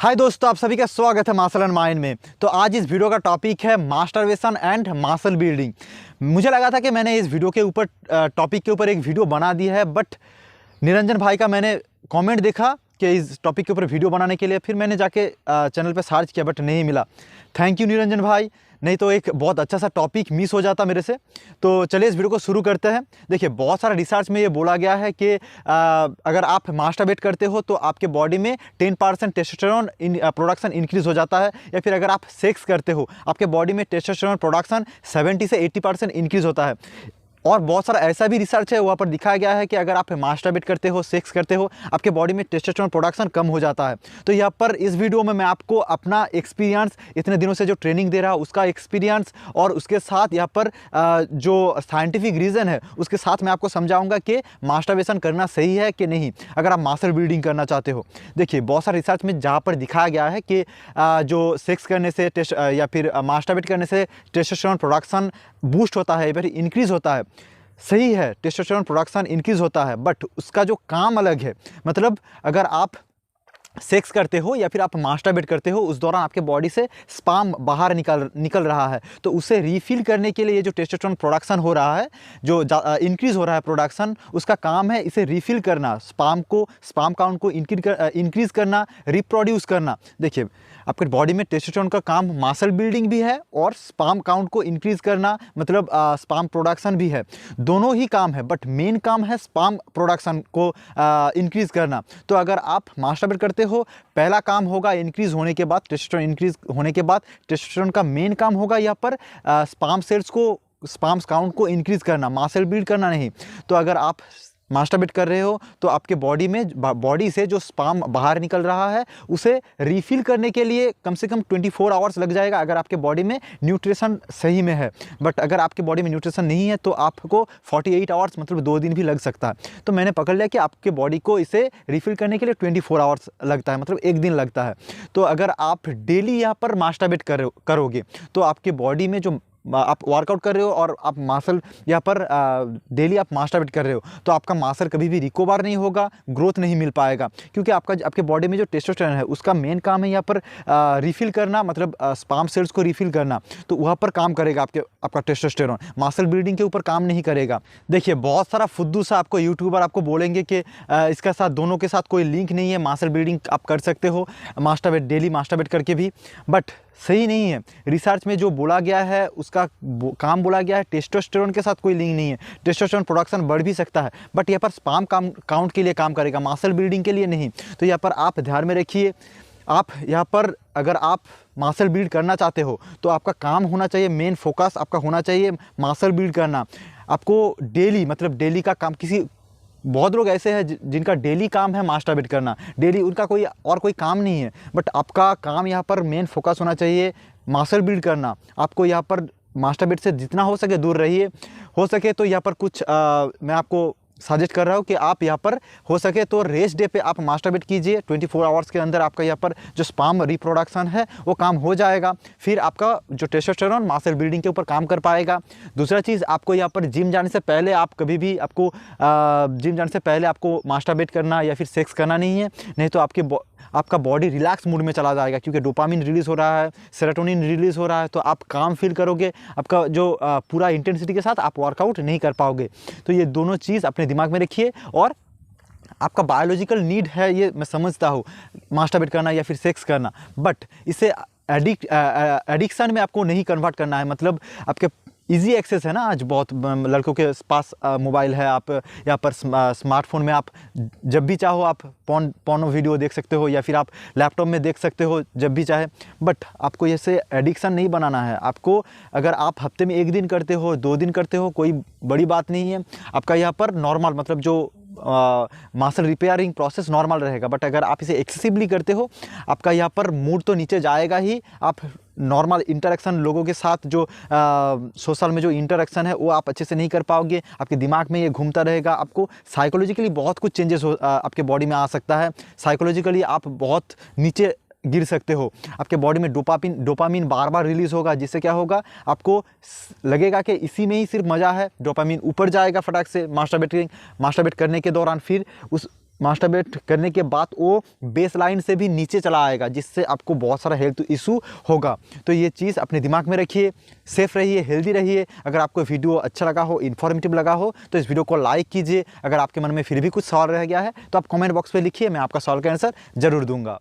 हाय दोस्तों, आप सभी का स्वागत है मार्शल एंड माइंड में। तो आज इस वीडियो का टॉपिक है मास्टरबेशन एंड मार्शल बिल्डिंग। मुझे लगा था कि मैंने इस वीडियो के ऊपर टॉपिक के ऊपर एक वीडियो बना दी है, बट निरंजन भाई का मैंने कमेंट देखा कि इस टॉपिक के ऊपर वीडियो बनाने के लिए, फिर मैंने जाके चैनल पे सर्च किया बट नहीं मिला। थैंक यू निरंजन भाई, नहीं तो एक बहुत अच्छा सा टॉपिक मिस हो जाता मेरे से। तो चलिए इस वीडियो को शुरू करते हैं। देखिए, बहुत सारा रिसर्च में ये बोला गया है कि अगर आप मास्टरबेट करते हो तो आपके बॉडी में 10% टेस्टोस्टेरोन प्रोडक्शन इंक्रीज़ हो जाता है, या फिर अगर आप सेक्स करते हो आपके बॉडी में टेस्टोस्टेरोन प्रोडक्शन 70 से 80% इंक्रीज़ होता है। और बहुत सारा ऐसा भी रिसर्च है वहाँ पर दिखाया गया है कि अगर आप मास्टरबेट करते हो, सेक्स करते हो, आपके बॉडी में टेस्टोस्टेरोन प्रोडक्शन कम हो जाता है। तो यहाँ पर इस वीडियो में मैं आपको अपना एक्सपीरियंस, इतने दिनों से जो ट्रेनिंग दे रहा हूँ उसका एक्सपीरियंस, और उसके साथ यहाँ पर जो साइंटिफिक रीज़न है उसके साथ मैं आपको समझाऊंगा कि मास्टरबेशन करना सही है कि नहीं अगर आप मसल बिल्डिंग करना चाहते हो। देखिए, बहुत सारे रिसर्च में जहाँ पर दिखाया गया है कि जो सेक्स करने से या फिर मास्टरबेट करने से टेस्टोस्टेरोन प्रोडक्शन बूस्ट होता है या फिर इंक्रीज़ होता है। सही है, टेस्टोस्टेरोन प्रोडक्शन इंक्रीज़ होता है, बट उसका जो काम अलग है। मतलब अगर आप सेक्स करते हो या फिर आप मास्टरबेट करते हो, उस दौरान आपके बॉडी से स्पर्म बाहर निकल रहा है, तो उसे रिफिल करने के लिए ये जो टेस्टोस्टेरोन प्रोडक्शन हो रहा है, जो इंक्रीज़ हो रहा है प्रोडक्शन, उसका काम है इसे रिफिल करना, स्पर्म काउंट को इंक्रीज़ करना, रिप्रोड्यूस करना। देखिए, आपके बॉडी में टेस्टोस्टेरोन का काम मसल बिल्डिंग भी है और स्पर्म काउंट को इंक्रीज़ करना, मतलब स्पर्म प्रोडक्शन भी है। दोनों ही काम है, बट मेन काम है स्पर्म प्रोडक्शन को इंक्रीज़ करना। तो अगर आप मास्टरबेट करते हो, पहला काम होगा इंक्रीज़ होने के बाद, टेस्टोस्टेरोन इंक्रीज़ होने के बाद टेस्टोस्टेरोन का मेन काम होगा यहाँ पर स्पर्म काउंट को इंक्रीज़ करना, मसल बिल्ड करना नहीं। तो अगर आप मास्टरबेट कर रहे हो तो आपके बॉडी से जो स्पर्म बाहर निकल रहा है उसे रिफिल करने के लिए कम से कम 24 आवर्स लग जाएगा, अगर आपके बॉडी में न्यूट्रिशन सही में है। बट अगर आपके बॉडी में न्यूट्रिशन नहीं है तो आपको 48 आवर्स, मतलब 2 दिन भी लग सकता है। तो मैंने पकड़ लिया कि आपके बॉडी को इसे रिफिल करने के लिए 24 आवर्स लगता है, मतलब 1 दिन लगता है। तो अगर आप डेली यहाँ पर मास्टरबेट करोगे तो आपके बॉडी में जो आप वर्कआउट कर रहे हो और आप मासल यहाँ पर डेली आप मास्टरबेट कर रहे हो, तो आपका मासल कभी भी रिकवर नहीं होगा, ग्रोथ नहीं मिल पाएगा, क्योंकि आपके बॉडी में जो टेस्टोस्टेरोन है उसका मेन काम है यहाँ पर रिफिल करना, मतलब स्पर्म सेल्स को रिफिल करना। तो वहाँ पर काम करेगा आपका टेस्टोस्टेरोन, मासल बिल्डिंग के ऊपर काम नहीं करेगा। देखिए, बहुत सारा फुद्दू सा आपको यूट्यूबर आपको बोलेंगे कि इसका साथ दोनों के साथ कोई लिंक नहीं है, मासल बिल्डिंग आप कर सकते हो मास्टरबेट, डेली मास्टरबेट करके भी, बट सही नहीं है। रिसर्च में जो बोला गया है उसका काम बोला गया है, टेस्टोस्टेरोन के साथ कोई लिंक नहीं है। टेस्टोस्टेरोन प्रोडक्शन बढ़ भी सकता है, बट यहाँ पर स्पर्म काउंट के लिए काम करेगा, मसल बिल्डिंग के लिए नहीं। तो यहाँ पर आप ध्यान में रखिए, आप यहाँ पर अगर आप मसल बिल्ड करना चाहते हो तो आपका काम होना चाहिए, मेन फोकस आपका होना चाहिए मसल बिल्ड करना। आपको डेली, मतलब डेली का काम, बहुत लोग ऐसे हैं जिनका डेली काम है मास्टरबेट करना, डेली उनका कोई काम नहीं है, बट आपका काम यहाँ पर मेन फोकस होना चाहिए मसल बिल्ड करना। आपको यहाँ पर मास्टरबेट से जितना हो सके दूर रहिए। हो सके तो यहाँ पर कुछ मैं आपको सजेस्ट कर रहा हूँ कि आप यहाँ पर हो सके तो रेस्ट डे पे आप मास्टरबेट कीजिए। 24 आवर्स के अंदर आपका यहाँ पर जो स्पर्म रिप्रोडक्शन है वो काम हो जाएगा, फिर आपका जो टेस्टोस्टेरोन मसल बिल्डिंग के ऊपर काम कर पाएगा। दूसरा चीज़, आपको यहाँ पर जिम जाने से पहले आपको मास्टरबेट करना या फिर सेक्स करना नहीं है, नहीं तो आपका बॉडी रिलैक्स मूड में चला जाएगा, क्योंकि डोपामिन रिलीज़ हो रहा है, सेरोटोनिन रिलीज़ हो रहा है, तो आप काम फील करोगे, आपका जो पूरा इंटेंसिटी के साथ आप वर्कआउट नहीं कर पाओगे। तो ये दोनों चीज़ अपने दिमाग में रखिए। और आपका बायोलॉजिकल नीड है, ये मैं समझता हूँ, मास्टरबेट करना या फिर सेक्स करना, बट इसे एडिक्शन में आपको नहीं कन्वर्ट करना है। मतलब आपके इजी एक्सेस है ना, आज बहुत लड़कों के पास मोबाइल है, आप यहाँ पर स्मार्टफोन में आप जब भी चाहो आप पोर्नो वीडियो देख सकते हो, या फिर आप लैपटॉप में देख सकते हो जब भी चाहे। बट आपको ऐसे एडिक्शन नहीं बनाना है। आपको, अगर आप हफ्ते में 1 दिन करते हो, 2 दिन करते हो, कोई बड़ी बात नहीं है। आपका यहाँ पर नॉर्मल, मतलब जो मसल रिपेयरिंग प्रोसेस नॉर्मल रहेगा। बट अगर आप इसे एक्सेसिवली करते हो, आपका यहाँ पर मूड तो नीचे जाएगा ही। आप नॉर्मल इंटरेक्शन लोगों के साथ, जो सोशल में जो इंटरेक्शन है वो आप अच्छे से नहीं कर पाओगे। आपके दिमाग में ये घूमता रहेगा। आपको साइकोलॉजिकली बहुत कुछ चेंजेस आपके बॉडी में आ सकता है। साइकोलॉजिकली आप बहुत नीचे गिर सकते हो। आपके बॉडी में डोपामिन बार बार रिलीज़ होगा, जिससे क्या होगा, आपको लगेगा कि इसी में ही सिर्फ मज़ा है। डोपामिन ऊपर जाएगा फटाक से मास्टरबेट करने के दौरान, फिर मास्टरबेट करने के बाद वो बेस लाइन से भी नीचे चला आएगा, जिससे आपको बहुत सारा हेल्थ इशू होगा। तो ये चीज़ अपने दिमाग में रखिए, सेफ रहिए, हेल्दी रहिए। अगर आपको वीडियो अच्छा लगा हो, इन्फॉर्मेटिव लगा हो, तो इस वीडियो को लाइक कीजिए। अगर आपके मन में फिर भी कुछ सवाल रह गया है तो आप कमेंट बॉक्स में लिखिए, मैं आपका सवाल का आंसर जरूर दूंगा।